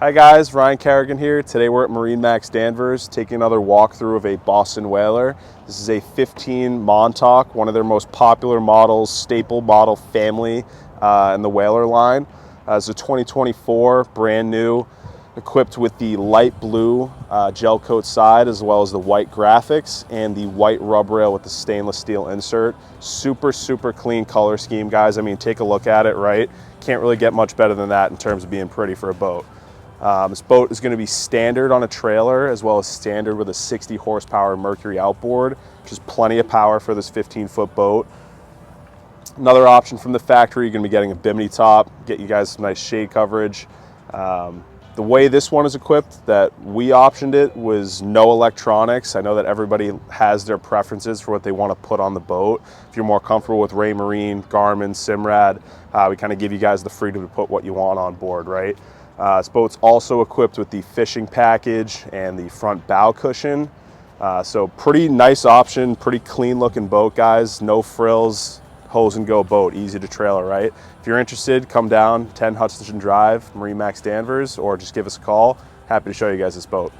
Hi guys, Ryan Kerrigan here. Today we're at MarineMax Danvers taking another walkthrough of a Boston whaler. This is a 15 Montauk, one of their most popular models, staple model family in the whaler line. It's a 2024, brand new, equipped with the light blue gel coat side as well as the white graphics and the white rub rail with the stainless steel insert. Super clean color scheme, guys. I mean, take a look at it, right? Can't really get much better than that in terms of being pretty for a boat. This boat is going to be standard on a trailer as well as standard with a 60 horsepower Mercury outboard, which is plenty of power for this 15-foot boat. Another option from the factory, you're going to be getting a bimini top, get you guys some nice shade coverage. The way this one is equipped, that we optioned it, was no electronics. I know that everybody has their preferences for what they want to put on the boat. If you're more comfortable with Raymarine, Garmin, Simrad, we kind of give you guys the freedom to put what you want on board, right? This boat's also equipped with the fishing package and the front bow cushion. So pretty nice option, pretty clean looking boat, guys. No frills, hose and go boat, easy to trailer, right? If you're interested, come down 10 Hudson Drive, MarineMax Danvers, or just give us a call. Happy to show you guys this boat.